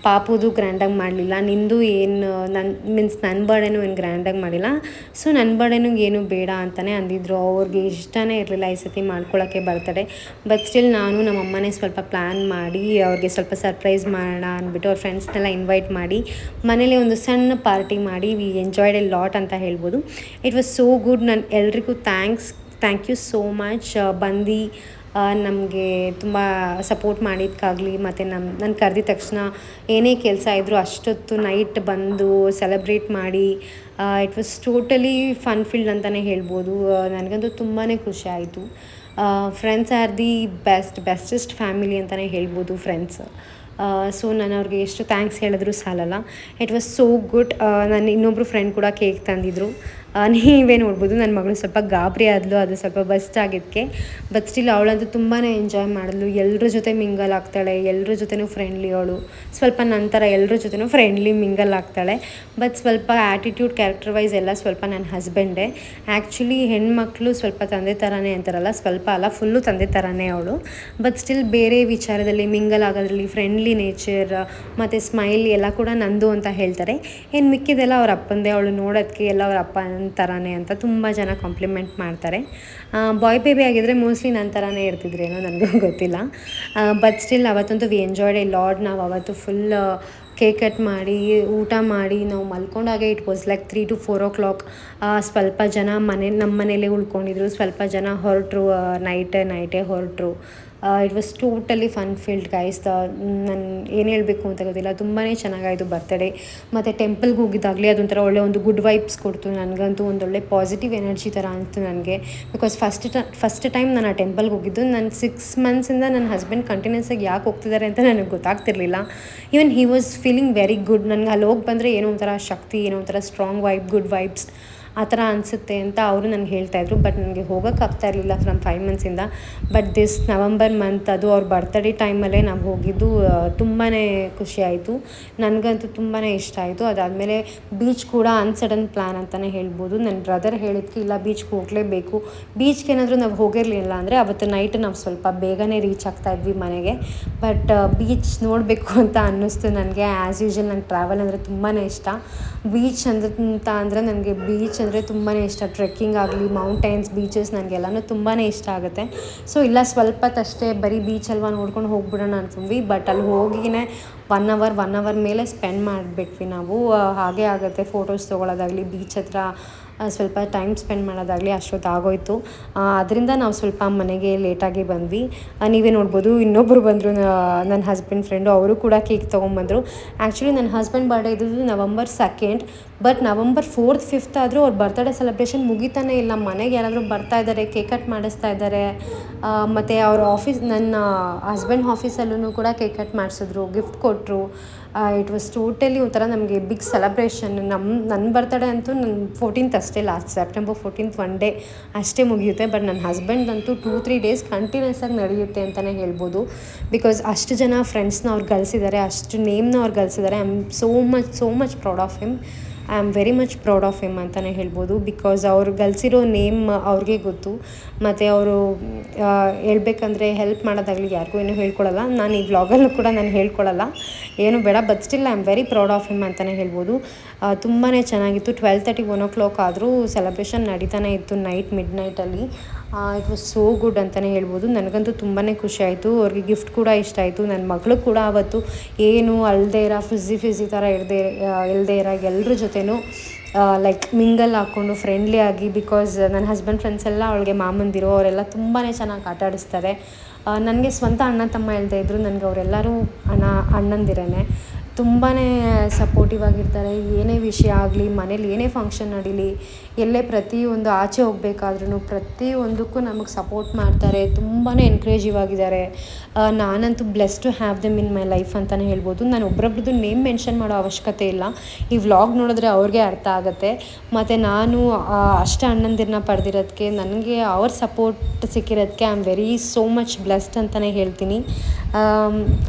ಪಾಪುದು ಗ್ರ್ಯಾಂಡಾಗಿ ಮಾಡಲಿಲ್ಲ, ನಿಂದು ಏನು ನನ್ನ ಬರ್ಡೇನೂ ಏನು ಗ್ರ್ಯಾಂಡಾಗಿ ಮಾಡಿಲ್ಲ. ಸೊ ನನ್ನ ಬರ್ಡೇನೂ ಏನು ಬೇಡ ಅಂತಲೇ ಅಂದಿದ್ರು. ಅವ್ರಿಗೆ ಇಷ್ಟನೇ ಇರಲಿಲ್ಲ ಈ ಸತಿ ಮಾಡ್ಕೊಳ್ಳೋಕ್ಕೆ ಬರ್ತಡೇ. ಬಟ್ ಸ್ಟಿಲ್ ನಾನು ನಮ್ಮ ಅಮ್ಮನೇ ಸ್ವಲ್ಪ ಪ್ಲ್ಯಾನ್ ಮಾಡಿ ಅವ್ರಿಗೆ ಸ್ವಲ್ಪ ಸರ್ಪ್ರೈಸ್ ಮಾಡೋಣ ಅಂದ್ಬಿಟ್ಟು ಅವ್ರ ಫ್ರೆಂಡ್ಸ್ನೆಲ್ಲ ಇನ್ವೈಟ್ ಮಾಡಿ ಮನೇಲಿ ಒಂದು ಸಣ್ಣ ಪಾರ್ಟಿ ಮಾಡಿ ವಿ ಎಂಜಾಯ್ಡ್ ಎ ಲಾಟ್ ಅಂತ ಹೇಳ್ಬೋದು. It was so good. ನಾನು ಎಲ್ರಿಗೂ ಥ್ಯಾಂಕ್ ಯು ಸೋ ಮಚ್. ಬಂದು ನಮಗೆ ತುಂಬ ಸಪೋರ್ಟ್ ಮಾಡಿದ್ದಕ್ಕಾಗಲಿ, ಮತ್ತು ನಾನು ಕರೆದಿದ ತಕ್ಷಣ ಏನೇ ಕೆಲಸ ಇದ್ದರೂ ಅಷ್ಟೊತ್ತು ನೈಟ್ ಬಂದು ಸೆಲೆಬ್ರೇಟ್ ಮಾಡಿ, it was totally fun field ಅಂತಲೇ ಹೇಳ್ಬೋದು. ನನಗಂತೂ ತುಂಬಾ ಖುಷಿ ಆಯಿತು. Friends R the bestest family ಅಂತಲೇ ಹೇಳ್ಬೋದು ಫ್ರೆಂಡ್ಸ್. ಸೊ ನಾನು ಅವ್ರಿಗೆ ಎಷ್ಟು ಥ್ಯಾಂಕ್ಸ್ ಹೇಳಿದ್ರು ಸಾಲಲ್ಲ. It was so good. ನನ್ನ ಇನ್ನೊಬ್ಬರು ಫ್ರೆಂಡ್ ಕೂಡ ಕೇಕ್ ತಂದಿದ್ರು. ನೀವೇ ನೋಡ್ಬೋದು ನನ್ನ ಮಗಳು ಸ್ವಲ್ಪ ಗಾಬರಿ ಆದಳು, ಅದು ಸ್ವಲ್ಪ ಬಸ್ಟ್ ಆಗಿದ್ದಕ್ಕೆ. ಬಟ್ ಸ್ಟಿಲ್ ಅವಳಂತೂ ತುಂಬಾ ಎಂಜಾಯ್ ಮಾಡಿದ್ಲು. ಎಲ್ಲರ ಜೊತೆ ಮಿಂಗಲ್ ಆಗ್ತಾಳೆ, ಎಲ್ಲರ ಜೊತೆನೂ ಫ್ರೆಂಡ್ಲಿ ಅವಳು. ಸ್ವಲ್ಪ ನಂತರ ಎಲ್ಲರ ಜೊತೆನೂ ಫ್ರೆಂಡ್ಲಿ ಮಿಂಗಲ್ ಆಗ್ತಾಳೆ. ಬಟ್ ಸ್ವಲ್ಪ ಆ್ಯಟಿಟ್ಯೂಡ್, ಕ್ಯಾರೆಕ್ಟರ್ ವೈಸ್ ಎಲ್ಲ ಸ್ವಲ್ಪ ನನ್ನ ಹಸ್ಬೆಂಡೇ. ಆ್ಯಕ್ಚುಲಿ ಹೆಣ್ಮಕ್ಳು ಸ್ವಲ್ಪ ತಂದೆ ಥರನೇ ಅಂತಾರಲ್ಲ, ಸ್ವಲ್ಪ ಅಲ್ಲ, ಫುಲ್ಲು ತಂದೆ ಥರನೇ ಅವಳು. ಬಟ್ ಸ್ಟಿಲ್ ಬೇರೆ ವಿಚಾರದಲ್ಲಿ ಮಿಂಗಲ್ ಆಗೋದ್ರಲ್ಲಿ ಫ್ರೆಂಡ್ಲಿ ನೇಚರ್ ಮತ್ತು ಸ್ಮೈಲ್ ಎಲ್ಲ ಕೂಡ ನಂದು ಅಂತ ಹೇಳ್ತಾರೆ. ಏನು ಮಿಕ್ಕಿದೆಲ್ಲ ಅವ್ರ ಅಪ್ಪಂದೇ. ಅವಳು ನೋಡೋದಕ್ಕೆ ಎಲ್ಲ ಅವ್ರ ಅಪ್ಪ ಥರನೇ ಅಂತ ತುಂಬ ಜನ ಕಾಂಪ್ಲಿಮೆಂಟ್ ಮಾಡ್ತಾರೆ. ಬಾಯ್ ಬೇಬಿ ಆಗಿದ್ದರೆ ಮೋಸ್ಟ್ಲಿ ನನ್ನ ಥರನೇ ಇರ್ತಿದ್ರೇನೋ, ನನಗೂ ಗೊತ್ತಿಲ್ಲ. ಬಟ್ ಸ್ಟಿಲ್ ಅವತ್ತಂತೂ ವಿ ಎಂಜಾಯ್ಡ್ ಎ ಲಾಟ್. ನಾವು ಅವತ್ತು ಫುಲ್ ಕೇಕ್ ಕಟ್ ಮಾಡಿ, ಊಟ ಮಾಡಿ, ನಾವು ಮಲ್ಕೊಂಡಾಗೆ it was like 3 to 4 o'clock. ಸ್ವಲ್ಪ ಜನ ನಮ್ಮ ಮನೇಲೇ ಉಳ್ಕೊಂಡಿದ್ರು, ಸ್ವಲ್ಪ ಜನ ಹೊರಟರು, ನೈಟೇ ಹೊರಟರು. It was totally fun field guys. ನಾನು ಏನು ಹೇಳಬೇಕು ಅಂತ ಗೊತ್ತಿಲ್ಲ, ತುಂಬಾ ಚೆನ್ನಾಗಾಯಿತು ಬರ್ತಡೇ. ಮತ್ತು ಟೆಂಪಲ್ಗೆ ಹೋಗಿದ್ದಾಗಲಿ ಅದೊಂಥರ ಒಳ್ಳೆ ಒಂದು ಗುಡ್ ವೈಬ್ಸ್ ಕೊಡ್ತು. ನನಗಂತೂ ಒಂದೊಳ್ಳೆ ಪಾಸಿಟಿವ್ ಎನರ್ಜಿ ಥರ ಅನಿಸ್ತು ನನಗೆ. ಬಿಕಾಸ್ ಫಸ್ಟ್ ಟೈಮ್ ನಾನು ಆ ಟೆಂಪಲ್ಗೆ ಹೋಗಿದ್ದು. ನಾನು 6 months ನನ್ನ ಹಸ್ಬೆಂಡ್ ಕಂಟಿನ್ಯೂಸ್ ಆಗಿ ಯಾಕೆ ಹೋಗ್ತಿದ್ದಾರೆ ಅಂತ ನನಗೆ ಗೊತ್ತಾಗ್ತಿರ್ಲಿಲ್ಲ. Even he was feeling very good. ನನಗೆ ಅಲ್ಲಿ ಹೋಗಿ ಬಂದರೆ ಏನೋ ಒಂಥರ ಶಕ್ತಿ, ಏನೋ ಒಂಥರ ಸ್ಟ್ರಾಂಗ್ ವೈಬ್, ಗುಡ್ ವೈಬ್ಸ್ ಆ ಥರ ಅನಿಸುತ್ತೆ ಅಂತ ಅವರು ನನಗೆ ಹೇಳ್ತಾಯಿದ್ರು. ಬಟ್ ನನಗೆ ಹೋಗೋಕ್ಕಾಗ್ತಾ ಇರಲಿಲ್ಲ ಫ್ರಮ್ 5 ಮಂತ್ಸಿಂದ. ಬಟ್ ದಿಸ್ ನವಂಬರ್ ಮಂತ್ ಅದು ಅವ್ರ ಬರ್ತ್ಡೇ ಟೈಮಲ್ಲೇ ನಾವು ಹೋಗಿದ್ದು. ತುಂಬಾ ಖುಷಿಯಾಯಿತು, ನನಗಂತೂ ತುಂಬಾ ಇಷ್ಟ ಆಯಿತು. ಅದಾದಮೇಲೆ ಬೀಚ್ ಕೂಡ ಅನ್ಸಡನ್ ಪ್ಲ್ಯಾನ್ ಅಂತಲೇ ಹೇಳ್ಬೋದು. ನನ್ನ ಬ್ರದರ್ ಹೇಳಿದ್ಕೆ ಇಲ್ಲ ಬೀಚ್ಗೆ ಹೋಗಲೇಬೇಕು, ಬೀಚ್ಗೆ ಏನಾದರೂ ನಾವು ಹೋಗಿರಲಿಲ್ಲ ಅಂದರೆ ಅವತ್ತು ನೈಟ್ ನಾವು ಸ್ವಲ್ಪ ಬೇಗನೆ ರೀಚ್ ಆಗ್ತಾಯಿದ್ವಿ ಮನೆಗೆ. ಬಟ್ ಬೀಚ್ ನೋಡಬೇಕು ಅಂತ ಅನ್ನಿಸ್ತು ನನಗೆ. ಆ್ಯಸ್ ಯೂಶ್ವಲ್ ನಂಗೆ ಟ್ರಾವೆಲ್ ಅಂದರೆ ತುಂಬಾ ಇಷ್ಟ. ಬೀಚ್ ಅಂದರೆ ನನಗೆ ಬೀಚ್ ಅಂದರೆ ತುಂಬಾ ಇಷ್ಟ. ಟ್ರೆಕ್ಕಿಂಗ್ ಆಗಲಿ, ಮೌಂಟೇನ್ಸ್, ಬೀಚಸ್ ನನಗೆಲ್ಲನೂ ತುಂಬಾ ಇಷ್ಟ ಆಗುತ್ತೆ. ಸೊ ಇಲ್ಲ ಸ್ವಲ್ಪತ್ತಷ್ಟೇ ಬರೀ ಬೀಚ್ ಅಲ್ವಾ ನೋಡ್ಕೊಂಡು ಹೋಗ್ಬಿಡೋಣ ಅಂದ್ಕೊಂಡ್ವಿ. ಬಟ್ ಅಲ್ಲಿ ಹೋಗಿನೇ 1 ಅವರ್ ಮೇಲೆ ಸ್ಪೆಂಡ್ ಮಾಡಿಬಿಟ್ವಿ ನಾವು. ಹಾಗೇ ಆಗುತ್ತೆ, ಫೋಟೋಸ್ ತೊಗೊಳ್ಳೋದಾಗಲಿ, ಬೀಚ್ ಹತ್ರ ಸ್ವಲ್ಪ ಟೈಮ್ ಸ್ಪೆಂಡ್ ಮಾಡೋದಾಗಲಿ ಅಷ್ಟೊತ್ತಾಗೋಯಿತು. ಅದರಿಂದ ನಾವು ಸ್ವಲ್ಪ ಮನೆಗೆ ಲೇಟಾಗಿ ಬಂದ್ವಿ. ನೀವೇ ನೋಡ್ಬೋದು, ಇನ್ನೊಬ್ಬರು ಬಂದರು, ನನ್ನ ಹಸ್ಬೆಂಡ್ ಫ್ರೆಂಡು, ಅವರು ಕೂಡ ಕೇಕ್ ತೊಗೊಂಬಂದರು. ಆ್ಯಕ್ಚುಲಿ ನನ್ನ ಹಸ್ಬೆಂಡ್ ಬರ್ಡೇ ಇದ್ದಿದ್ದು November 2nd, but November 4th 5th ಆದರೂ ಅವ್ರ ಬರ್ತ್ಡೇ ಸೆಲೆಬ್ರೇಷನ್ ಮುಗಿತಾನೇ ಇಲ್ಲ. ಮನೆಗೆ ಯಾರಾದರೂ ಬರ್ತಾ ಇದ್ದಾರೆ, ಕೇಕ್ ಕಟ್ ಮಾಡಿಸ್ತಾ ಇದ್ದಾರೆ. ಮತ್ತು ಅವ್ರ ನನ್ನ ಹಸ್ಬೆಂಡ್ ಆಫೀಸಲ್ಲೂ ಕೂಡ ಕೇಕ್ ಕಟ್ ಮಾಡಿಸಿದ್ರು, ಗಿಫ್ಟ್ ಕೊಟ್ಟರು. ಇಟ್ ವಾಸ್ ಟೋಟಲಿ ಒಂಥರ ನಮಗೆ ಬಿಗ್ ಸೆಲೆಬ್ರೇಷನ್. ನನ್ನ ಬರ್ತಡೇ ಅಂತೂ ನನ್ನ 14th ಅಷ್ಟೇ, ಲಾಸ್ಟ್ September 14th 1 ಡೇ ಅಷ್ಟೇ ಮುಗಿಯುತ್ತೆ. ಬಟ್ ನನ್ನ ಹಸ್ಬೆಂಡ್ದಂತೂ 2-3 ಡೇಸ್ ಕಂಟಿನ್ಯೂಸ್ ಆಗಿ ನಡೆಯುತ್ತೆ ಅಂತಲೇ ಹೇಳ್ಬೋದು. ಬಿಕಾಸ್ ಅಷ್ಟು ಜನ ಫ್ರೆಂಡ್ಸ್ನ ಅವ್ರು ಗಳಿಸಿದ್ದಾರೆ, ಅಷ್ಟು ನೇಮ್ನ ಅವ್ರು ಗಳಿಸಿದ್ದಾರೆ. I am so much proud of him. I am very much proud of him ಅಂತಲೇ ಹೇಳ್ಬೋದು. ಬಿಕಾಸ್ ಅವ್ರು ಗಳಿಸಿರೋ ನೇಮ್ ಅವ್ರಿಗೆ ಗೊತ್ತು. ಮತ್ತು ಅವರು ಹೇಳ್ಬೇಕಂದ್ರೆ ಹೆಲ್ಪ್ ಮಾಡೋದಾಗಲಿ ಯಾರಿಗೂ ಏನೂ ಹೇಳ್ಕೊಡಲ್ಲ. ನಾನು ಈ ವ್ಲಾಗಲ್ಲೂ ಕೂಡ ನಾನು ಹೇಳ್ಕೊಡಲ್ಲ, ಏನು ಬೇಡ. But still I am very proud of him ಅಂತಲೇ ಹೇಳ್ಬೋದು. ತುಂಬಾ ಚೆನ್ನಾಗಿತ್ತು. 12:30 1 o'clock ಆದರೂ ಸೆಲೆಬ್ರೇಷನ್ ನಡೀತಾನೆ ಇತ್ತು, ಮಿಡ್ ನೈಟಲ್ಲಿ. ಇಟ್ ವಾಸ್ ಸೋ ಗುಡ್ ಅಂತಲೇ ಹೇಳ್ಬೋದು. ನನಗಂತೂ ತುಂಬಾ ಖುಷಿ ಆಯಿತು. ಅವ್ರಿಗೆ ಗಿಫ್ಟ್ ಕೂಡ ಇಷ್ಟ ಆಯಿತು. ನನ್ನ ಮಗಳು ಕೂಡ ಅವತ್ತು ಏನು ಅಲ್ಲದೇ ಇರೋ ಫಿಝಿ ಥರ ಇಲ್ಲದೇ ಇರೋ ಎಲ್ಲರ ಜೊತೆನೂ ಲೈಕ್ ಮಿಂಗಲ್ ಹಾಕ್ಕೊಂಡು ಫ್ರೆಂಡ್ಲಿ ಆಗಿ, ಬಿಕಾಸ್ ನನ್ನ ಹಸ್ಬೆಂಡ್ ಫ್ರೆಂಡ್ಸ್ ಎಲ್ಲ ಅವಳಿಗೆ ಮಾಮಂದಿರು, ಅವರೆಲ್ಲ ತುಂಬಾ ಚೆನ್ನಾಗಿ ಆಟ ಆಡಿಸ್ತಾರೆ. ನನಗೆ ಸ್ವಂತ ಅಣ್ಣ ತಮ್ಮ ಇಲ್ಲದೇ ಇದ್ದರು, ನನಗೆ ಅವರೆಲ್ಲರೂ ಅಣ್ಣಂದಿರೇ. ತುಂಬಾ ಸಪೋರ್ಟಿವ್ ಆಗಿರ್ತಾರೆ. ಏನೇ ವಿಷಯ ಆಗಲಿ, ಮನೇಲಿ ಏನೇ ಫಂಕ್ಷನ್ ನಡೀಲಿ, ಎಲ್ಲೇ ಪ್ರತಿಯೊಂದು ಆಚೆ ಹೋಗಬೇಕಾದ್ರೂ ಪ್ರತಿಯೊಂದಕ್ಕೂ ನಮಗೆ ಸಪೋರ್ಟ್ ಮಾಡ್ತಾರೆ. ತುಂಬಾ ಎನ್ಕರೇಜಿವ್ ಆಗಿದ್ದಾರೆ. ನಾನಂತೂ bless to have them in my life ಅಂತಲೇ ಹೇಳ್ಬೋದು. ನಾನು ಒಬ್ಬೊಬ್ರದ್ದು ನೇಮ್ ಮೆನ್ಷನ್ ಮಾಡೋ ಅವಶ್ಯಕತೆ ಇಲ್ಲ. ಈ ವ್ಲಾಗ್ ನೋಡಿದ್ರೆ ಅವ್ರಿಗೆ ಅರ್ಥ ಆಗುತ್ತೆ. ಮತ್ತು ನಾನು ಅಷ್ಟು ಅಣ್ಣಂದಿರನ್ನ ಪಡೆದಿರೋದಕ್ಕೆ, ನನಗೆ ಅವ್ರ ಸಪೋರ್ಟ್ ಸಿಕ್ಕಿರೋದಕ್ಕೆ I am very so much blessed ಅಂತಲೇ ಹೇಳ್ತೀನಿ.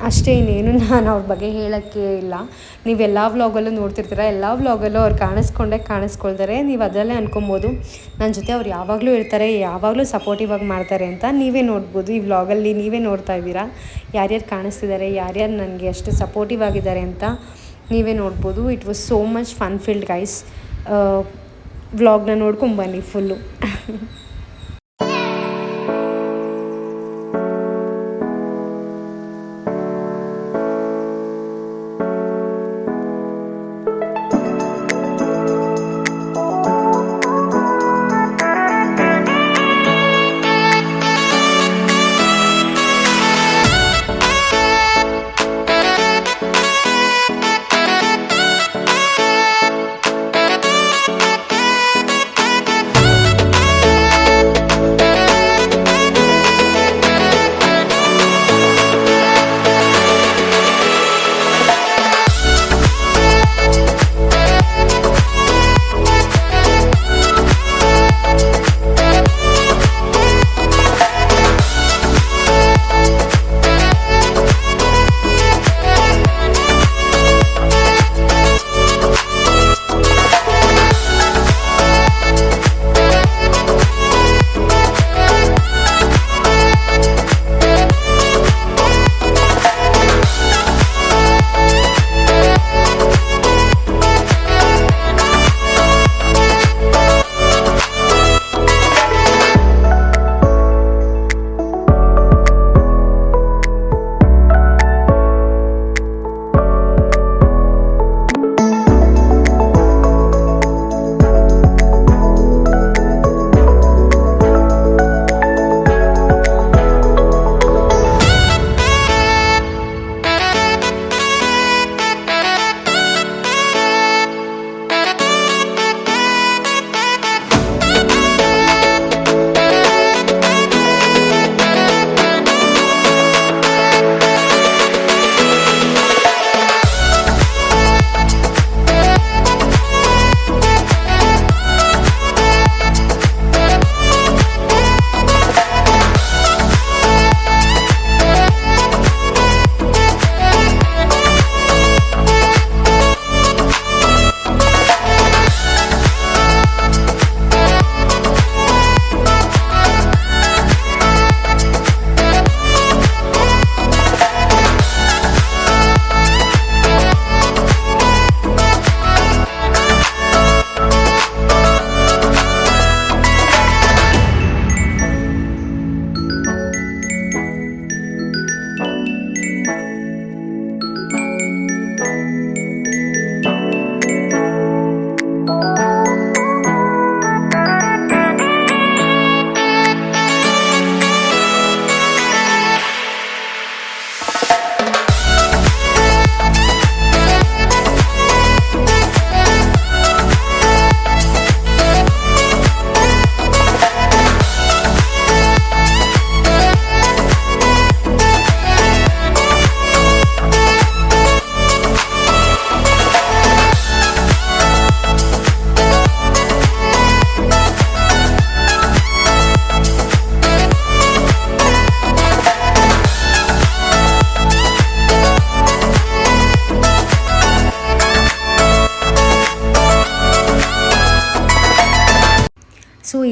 ಅಷ್ಟೇ, ಇನ್ನೇನು ನಾನು ಅವ್ರ ಬಗ್ಗೆ ಹೇಳೋಕ್ಕೆ ಇಲ್ಲ. ನೀವೆಲ್ಲ ವ್ಲಾಗಲ್ಲೂ ನೋಡ್ತಿರ್ತೀರ, ಎಲ್ಲ ವ್ಲಾಗಲ್ಲೂ ಅವ್ರು ಕಾಣಿಸ್ಕೊಳ್ತಾರೆ. ನೀವು ಅದರಲ್ಲೇ ಅನ್ಕೊಬೋದು ನನ್ನ ಜೊತೆ ಅವ್ರು ಯಾವಾಗಲೂ ಇರ್ತಾರೆ, ಯಾವಾಗಲೂ ಸಪೋರ್ಟಿವ್ ಆಗಿ ಮಾಡ್ತಾರೆ ಅಂತ. ನೀವೇ ನೋಡ್ಬೋದು, ಈ ವ್ಲಾಗಲ್ಲಿ ನೀವೇ ನೋಡ್ತಾ ಇದ್ದೀರಾ ಯಾರ್ಯಾರು ಕಾಣಿಸ್ತಿದ್ದಾರೆ, ಯಾರ್ಯಾರು ನನಗೆ ಅಷ್ಟು ಸಪೋರ್ಟಿವ್ ಆಗಿದ್ದಾರೆ ಅಂತ ನೀವೇ ನೋಡ್ಬೋದು. It was so much fun field guys. ವ್ಲಾಗ್ನ ನೋಡ್ಕೊಂಬನ್ನಿ ಫುಲ್ಲು.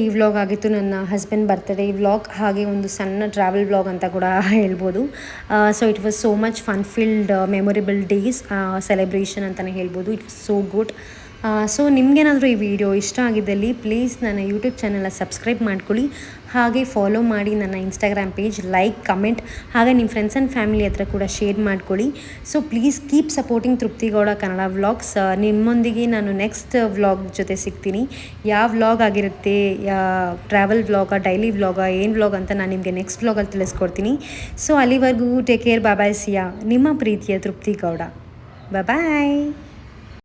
ಈ ವ್ಲಾಗ್ ಆಗಿತ್ತು ನನ್ನ ಹಸ್ಬೆಂಡ್ ಬರ್ತ್ಡೇ ವ್ಲಾಗ್, ಹಾಗೆ ಒಂದು ಸಣ್ಣ ಟ್ರಾವೆಲ್ ವ್ಲಾಗ್ ಅಂತ ಕೂಡ ಹೇಳ್ಬೋದು. So it was so much fun filled memorable days celebration ಅಂತಲೇ ಹೇಳ್ಬೋದು. It was so good. So ನಿಮಗೇನಾದರೂ ಈ ವಿಡಿಯೋ ಇಷ್ಟ ಆಗಿದ್ದಲ್ಲಿ ಪ್ಲೀಸ್ ನನ್ನ ಯೂಟ್ಯೂಬ್ ಚಾನಲ್ನ ಸಬ್ಸ್ಕ್ರೈಬ್ ಮಾಡ್ಕೊಳ್ಳಿ, ಹಾಗೆ ಫಾಲೋ ಮಾಡಿ ನನ್ನ ಇನ್ಸ್ಟಾಗ್ರಾಮ್ ಪೇಜ್, ಲೈಕ್, ಕಮೆಂಟ್, ಹಾಗೆ ನಿಮ್ಮ ಫ್ರೆಂಡ್ಸ್ ಆ್ಯಂಡ್ ಫ್ಯಾಮಿಲಿ ಹತ್ರ ಕೂಡ ಶೇರ್ ಮಾಡ್ಕೊಳ್ಳಿ. So please keep supporting ತೃಪ್ತಿಗೌಡ Kannada vlogs. ನಿಮ್ಮೊಂದಿಗೆ ನಾನು ನೆಕ್ಸ್ಟ್ ವ್ಲಾಗ್ ಜೊತೆ ಸಿಗ್ತೀನಿ. ಯಾವ ವ್ಲಾಗ್ ಆಗಿರುತ್ತೆ, ಟ್ರಾವೆಲ್ ವ್ಲಾಗ, ಡೈಲಿ ವ್ಲಾಗ, ಏನು ವ್ಲಾಗ್ ಅಂತ ನಾನು ನಿಮಗೆ ನೆಕ್ಸ್ಟ್ ವ್ಲಾಗಲ್ಲಿ ತಿಳಿಸ್ಕೊಡ್ತೀನಿ. ಸೊ ಅಲ್ಲಿವರೆಗೂ ಟೇಕ್ ಕೇರ್, ಬಾಯ್, ಸಿಯಾ. ನಿಮ್ಮ ಪ್ರೀತಿಯ ತೃಪ್ತಿಗೌಡ. ಬಾಯ್.